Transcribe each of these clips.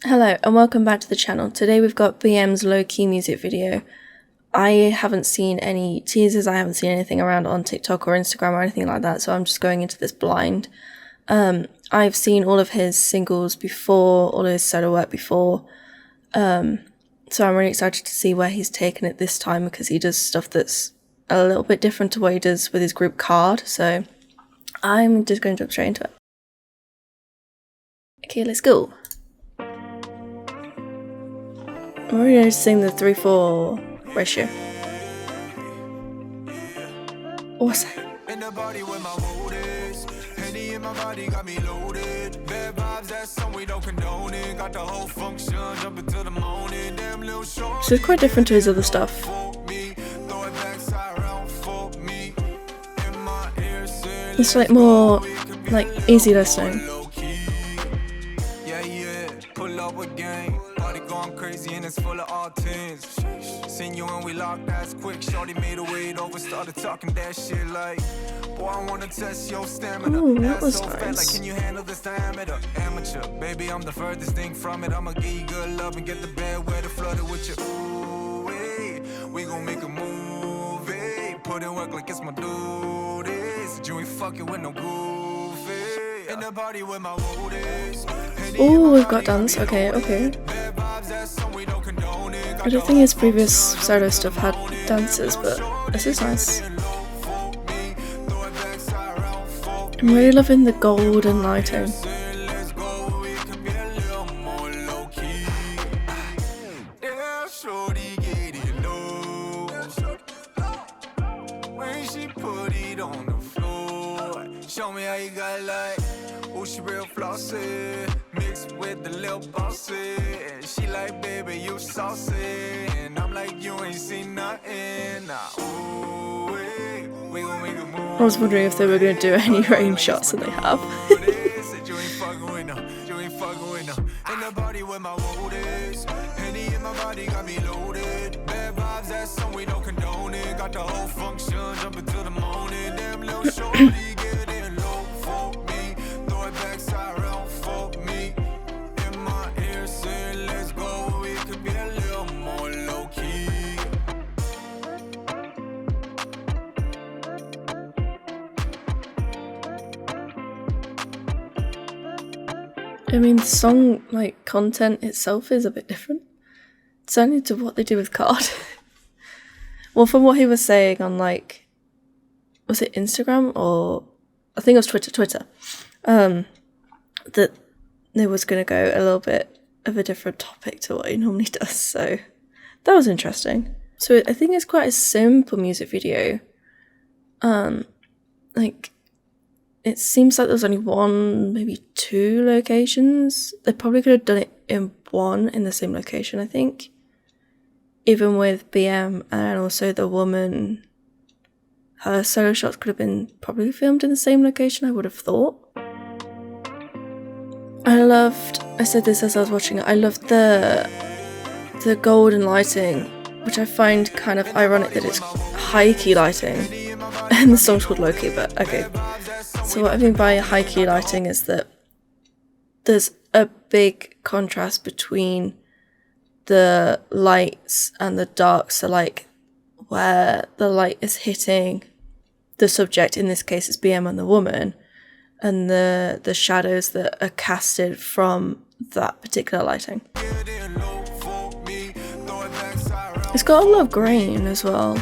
Hello and welcome back to the channel. Today we've got BM's Lowkey music video. I haven't seen any teasers, I haven't seen anything around on TikTok or Instagram or anything like that, so I'm just going into this blind. I've seen all of his singles before, all of his solo work before, so I'm really excited to see where he's taken it this time because he does stuff that's a little bit different to what he does with his group K.A.R.D, so I'm just going to jump straight into it. Okay, let's go. I'm already noticing the 3-4 ratio. What's that? In the body with my motives, Henny in my body got me loaded. Bad vibes, that's something we don't condone it. Got the whole function, jumping to the morning. Damn little short. So it's quite different to his other stuff. It's like more like easy listening. Pull up again. Crazy and it's full of all tens. Seen you and we locked eyes quick. Shorty made a weight over, started talking that shit like, boy, I wanna test your stamina. Ooh, that was so nice. Fat, like, can you handle this diameter? Amateur, baby, I'm the furthest thing from it. I'ma give you good love and get the bed where to flood it with you. Ooh, hey, we gon' make a movie. Put in work like it's my duty. Said you ain't fucking with no goofy. In the party with my woodies. Oh, we've got dance. Okay. I don't think his previous solo stuff had dances, but this is nice. I'm really loving the golden lighting. Show me how you got like, oh, she real flossy, mixed with the little bossy. She like, baby, you saucy, and I'm like, you ain't seen nothing. Ooh, we gon' make a move. I was wondering if they were gonna do any rain shots, and they have. You ain't fucking with no. In the body with my woodies, Henny in my body got me loaded. Bad vibes, that's something we don't condone it. Got the whole function, jumping to the morning. Damn little shorty. I mean, the song, like, content itself is a bit different. Certainly to what they do with K.A.R.D. Well, from what he was saying on, like, was it Instagram or I think it was Twitter, that it was going to go a little bit of a different topic to what he normally does, so that was interesting. So I think it's quite a simple music video. Like, it seems like there's only one, maybe two locations. They probably could have done it in one in the same location, I think. Even with BM and also the woman, her solo shots could have been probably filmed in the same location, I would have thought. I said this as I was watching it, I loved the golden lighting, which I find kind of ironic that it's high-key lighting. And the song's called Lowkey, but okay. So what I mean by high-key lighting is that there's a big contrast between the lights and the dark. So like where the light is hitting the subject, in this case it's BM and the woman, and the shadows that are casted from that particular lighting. It's got a lot of grain as well.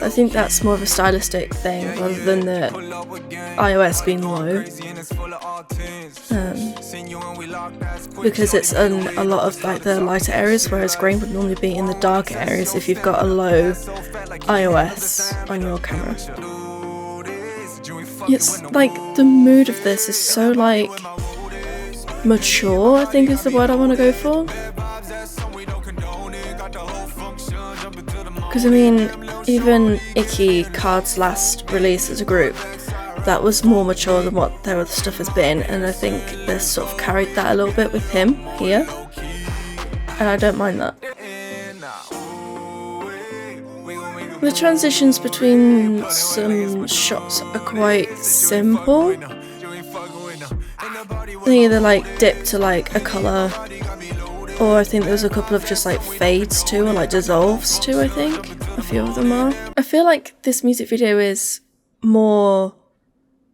I think that's more of a stylistic thing rather than the iOS being low. Because it's in a lot of like the lighter areas, whereas grain would normally be in the darker areas if you've got a low iOS on your camera. It's like the mood of this is so like mature, I think is the word I want to go for. Because I mean, even K.A.R.D's last release as a group, that was more mature than what their other stuff has been, and I think they've sort of carried that a little bit with him here, and I don't mind that. The transitions between some shots are quite simple, They either like dip to like a colour, or I think there's a couple of just like fades too, or like dissolves too, I think. A few of them are. I feel like this music video is more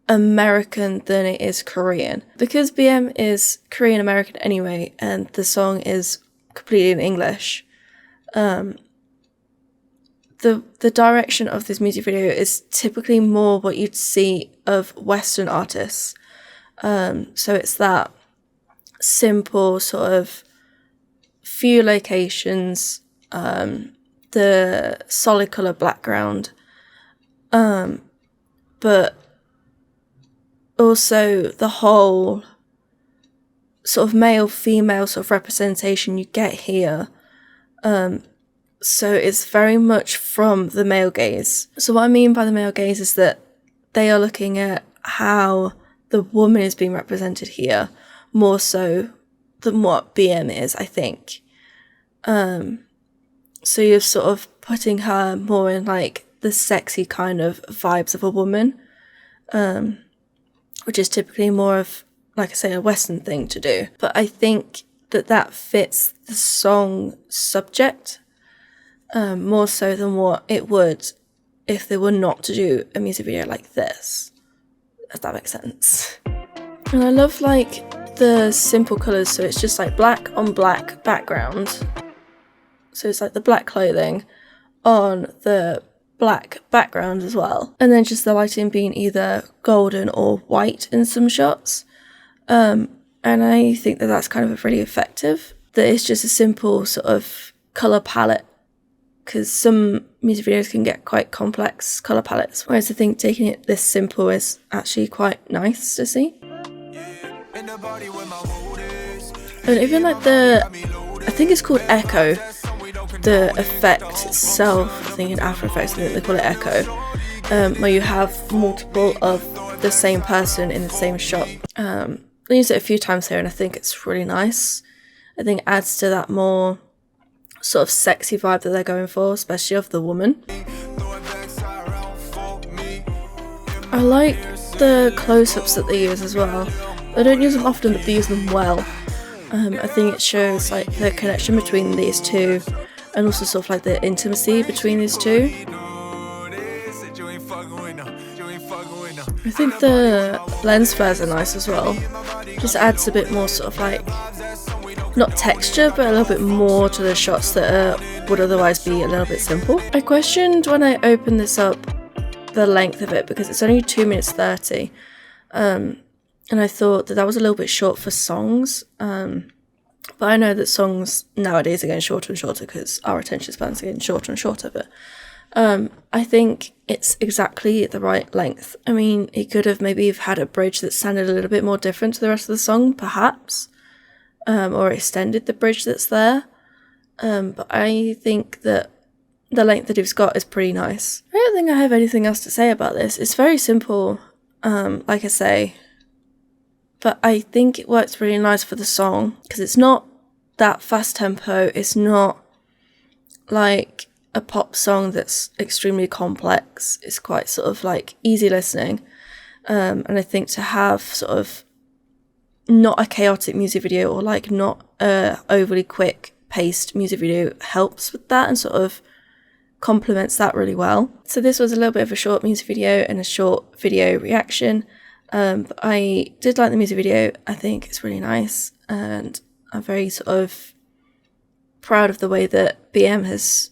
American than it is Korean. Because BM is Korean American anyway, and the song is completely in English, the direction of this music video is typically more what you'd see of Western artists. So it's that simple sort of few locations, the solid colour background, but also the whole sort of male-female sort of representation you get here. So it's very much from the male gaze. So what I mean by the male gaze is that they are looking at how the woman is being represented here, more so than what BM is, I think. So you're sort of putting her more in like the sexy kind of vibes of a woman, which is typically more of, like I say, a Western thing to do. But I think that fits the song subject more so than what it would if they were not to do a music video like this, if that makes sense. And I love like the simple colours, so it's just like black on black background. So it's like the black clothing on the black background as well. And then just the lighting being either golden or white in some shots. And I think that's kind of really effective. That it's just a simple sort of colour palette, because some music videos can get quite complex colour palettes, whereas I think taking it this simple is actually quite nice to see. And even like I think it's called echo, the effect itself, I think in After Effects I think they call it echo, where you have multiple of the same person in the same shot. I used it a few times here and I think it's really nice. I think it adds to that more sort of sexy vibe that they're going for, especially of the woman. I like the close-ups that they use as well. They don't use them often, but they use them well. I think it shows like the connection between these two, and also sort of like the intimacy between these two. I think the lens flares are nice as well. Just adds a bit more sort of like, not texture, but a little bit more to the shots that would otherwise be a little bit simple. I questioned when I opened this up the length of it, because it's only 2 minutes 30, and I thought that was a little bit short for songs, but I know that songs nowadays are getting shorter and shorter because our attention spans are getting shorter and shorter, but I think it's exactly the right length. I mean, he could have maybe had a bridge that sounded a little bit more different to the rest of the song, perhaps, or extended the bridge that's there, but I think that the length that he's got is pretty nice. I don't think I have anything else to say about this. It's very simple, like I say, but I think it works really nice for the song, because it's not that fast tempo, it's not like a pop song that's extremely complex, it's quite sort of like easy listening, and I think to have sort of not a chaotic music video, or like not a overly quick paced music video, helps with that and sort of complements that really well. So this was a little bit of a short music video and a short video reaction, but I did like the music video. I think it's really nice, and I'm very sort of proud of the way that BM has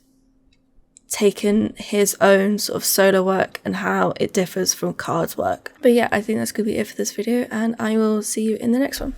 taken his own sort of solo work and how it differs from K.A.R.D's work. But yeah, I think that's going to be it for this video, and I will see you in the next one.